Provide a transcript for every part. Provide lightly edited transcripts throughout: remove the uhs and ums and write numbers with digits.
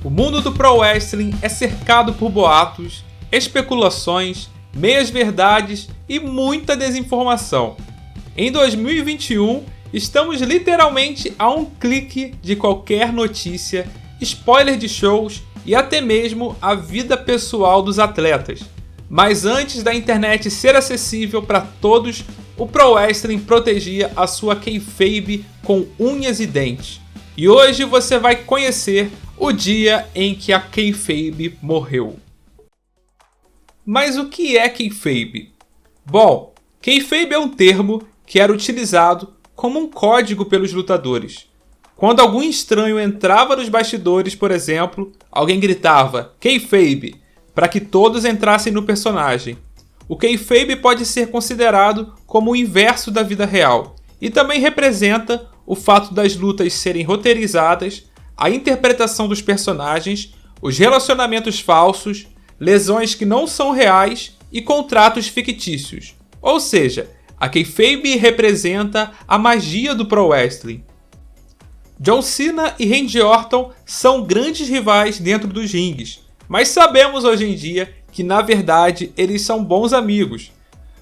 O mundo do Pro Wrestling é cercado por boatos, especulações, meias-verdades e muita desinformação. Em 2021, estamos literalmente a um clique de qualquer notícia, spoiler de shows e até mesmo a vida pessoal dos atletas. Mas antes da internet ser acessível para todos, o Pro Wrestling protegia a sua kayfabe com unhas e dentes. E hoje você vai conhecer o dia em que a kayfabe morreu. Mas o que é kayfabe? Bom, kayfabe é um termo que era utilizado como um código pelos lutadores. Quando algum estranho entrava nos bastidores, por exemplo, alguém gritava kayfabe para que todos entrassem no personagem. O kayfabe pode ser considerado como o inverso da vida real e também representa o fato das lutas serem roteirizadas, a interpretação dos personagens, os relacionamentos falsos, lesões que não são reais e contratos fictícios. Ou seja, a kayfabe representa a magia do Pro Wrestling. John Cena e Randy Orton são grandes rivais dentro dos ringues, mas sabemos hoje em dia que na verdade eles são bons amigos.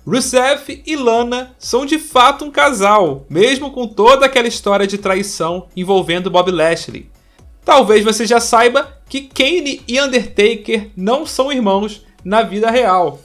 Rusev e Lana são de fato um casal, mesmo com toda aquela história de traição envolvendo Bobby Lashley. Talvez você já saiba que Kane e Undertaker não são irmãos na vida real.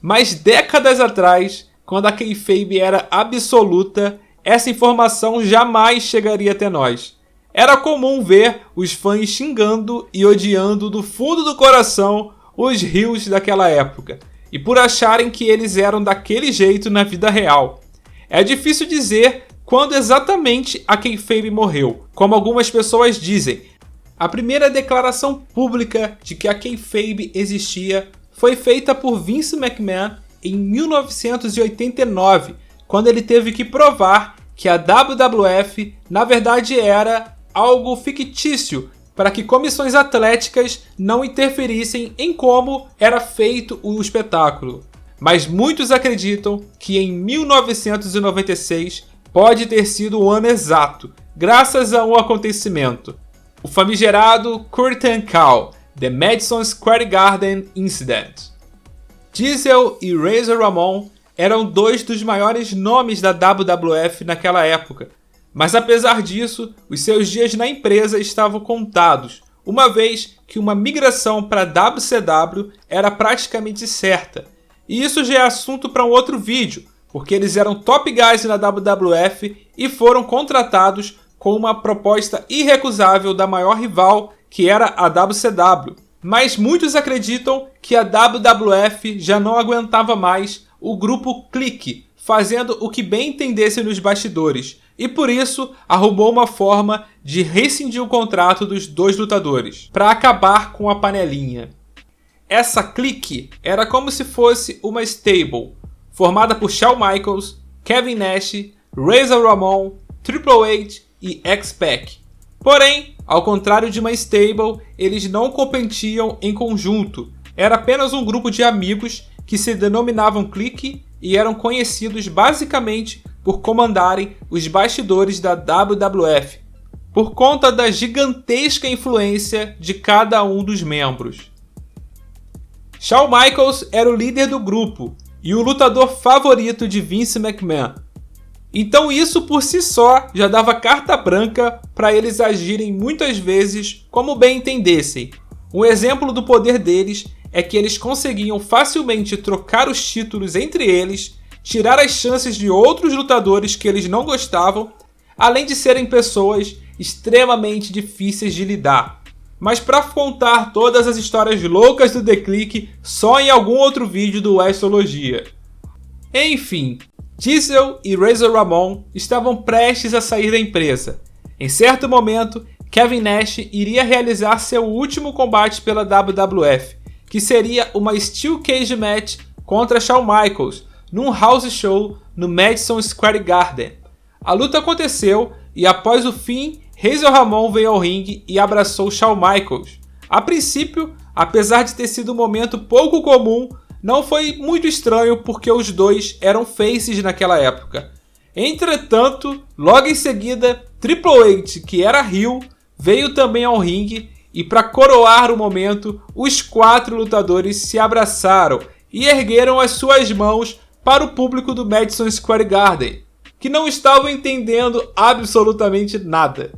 Mas décadas atrás, quando a kayfabe era absoluta, essa informação jamais chegaria até nós. Era comum ver os fãs xingando e odiando do fundo do coração os heels daquela época, e por acharem que eles eram daquele jeito na vida real. É difícil dizer quando exatamente a kayfabe morreu, como algumas pessoas dizem. A primeira declaração pública de que a kayfabe existia foi feita por Vince McMahon em 1989, quando ele teve que provar que a WWF na verdade era algo fictício para que comissões atléticas não interferissem em como era feito o espetáculo. Mas muitos acreditam que em 1996 pode ter sido o ano exato, graças a um acontecimento. O famigerado Curtain Call, The Madison Square Garden Incident. Diesel e Razor Ramon eram dois dos maiores nomes da WWF naquela época, mas apesar disso, os seus dias na empresa estavam contados, uma vez que uma migração para WCW era praticamente certa. E isso já é assunto para um outro vídeo, porque eles eram top guys na WWF e foram contratados com uma proposta irrecusável da maior rival, que era a WCW. Mas muitos acreditam que a WWF já não aguentava mais o grupo Clique, fazendo o que bem entendesse nos bastidores, e por isso arrumou uma forma de rescindir o contrato dos dois lutadores, para acabar com a panelinha. Essa Clique era como se fosse uma stable, formada por Shawn Michaels, Kevin Nash, Razor Ramon, Triple H e X-Pac. Porém, ao contrário de uma stable, eles não competiam em conjunto, era apenas um grupo de amigos que se denominavam Clique e eram conhecidos basicamente por comandarem os bastidores da WWF, por conta da gigantesca influência de cada um dos membros. Shawn Michaels era o líder do grupo e o lutador favorito de Vince McMahon. Então isso por si só já dava carta branca para eles agirem muitas vezes como bem entendessem. Um exemplo do poder deles é que eles conseguiam facilmente trocar os títulos entre eles, tirar as chances de outros lutadores que eles não gostavam, além de serem pessoas extremamente difíceis de lidar. Mas para contar todas as histórias loucas do The Clique, só em algum outro vídeo do Wrestologia. Enfim, Diesel e Razor Ramon estavam prestes a sair da empresa. Em certo momento, Kevin Nash iria realizar seu último combate pela WWF, que seria uma Steel Cage Match contra Shawn Michaels, num house show no Madison Square Garden. A luta aconteceu e após o fim, Razor Ramon veio ao ringue e abraçou Shawn Michaels. A princípio, apesar de ter sido um momento pouco comum, não foi muito estranho porque os dois eram faces naquela época. Entretanto, logo em seguida, Triple H, que era heel, veio também ao ringue e, para coroar o momento, os 4 lutadores se abraçaram e ergueram as suas mãos para o público do Madison Square Garden, que não estavam entendendo absolutamente nada.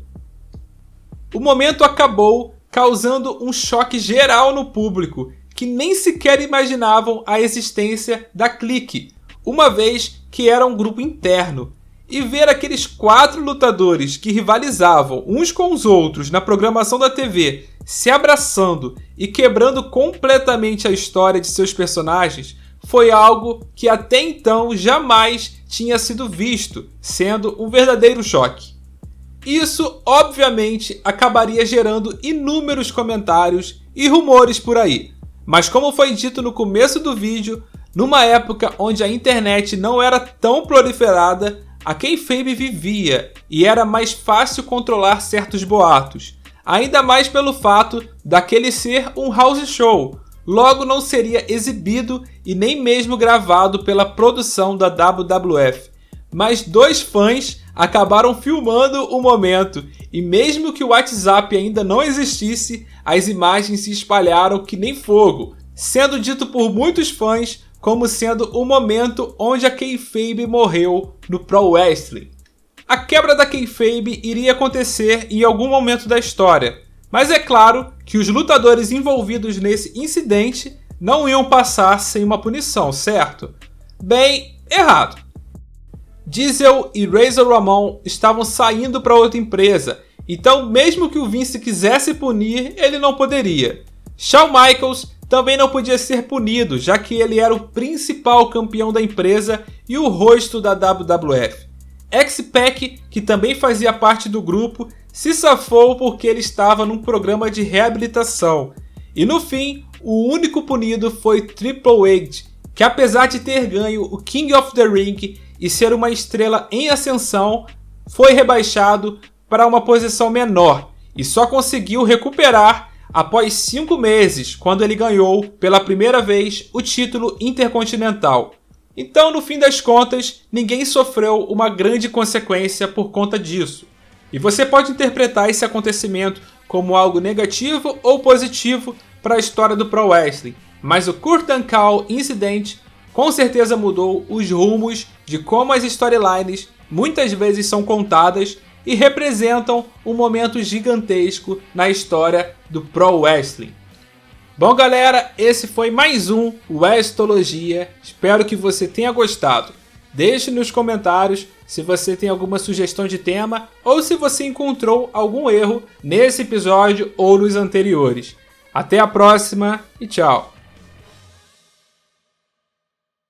O momento acabou causando um choque geral no público, que nem sequer imaginavam a existência da Clique, uma vez que era um grupo interno. E ver aqueles 4 lutadores que rivalizavam uns com os outros na programação da TV se abraçando e quebrando completamente a história de seus personagens foi algo que até então jamais tinha sido visto, sendo um verdadeiro choque. Isso, obviamente, acabaria gerando inúmeros comentários e rumores por aí. Mas como foi dito no começo do vídeo, numa época onde a internet não era tão proliferada, a kayfabe vivia e era mais fácil controlar certos boatos. Ainda mais pelo fato daquele ser um house show, logo não seria exibido e nem mesmo gravado pela produção da WWF. Mas 2 fãs acabaram filmando o momento e mesmo que o WhatsApp ainda não existisse, as imagens se espalharam que nem fogo, sendo dito por muitos fãs como sendo o momento onde a kayfabe morreu no Pro Wrestling. A quebra da kayfabe iria acontecer em algum momento da história, mas é claro que os lutadores envolvidos nesse incidente não iam passar sem uma punição, certo? Bem, errado. Diesel e Razor Ramon estavam saindo para outra empresa, então mesmo que o Vince quisesse punir, ele não poderia. Shawn Michaels também não podia ser punido, já que ele era o principal campeão da empresa e o rosto da WWF. X-Pac, que também fazia parte do grupo, se safou porque ele estava num programa de reabilitação. E no fim, o único punido foi Triple H, que apesar de ter ganho o King of the Ring e ser uma estrela em ascensão, foi rebaixado para uma posição menor e só conseguiu recuperar após 5 meses, quando ele ganhou pela primeira vez o título intercontinental. Então, no fim das contas, ninguém sofreu uma grande consequência por conta disso. E você pode interpretar esse acontecimento como algo negativo ou positivo para a história do Pro Wrestling, mas o Curtain Call Incident com certeza mudou os rumos de como as storylines muitas vezes são contadas e representam um momento gigantesco na história do Pro Wrestling. Bom galera, esse foi mais um Wrestologia, espero que você tenha gostado. Deixe nos comentários se você tem alguma sugestão de tema ou se você encontrou algum erro nesse episódio ou nos anteriores. Até a próxima e tchau!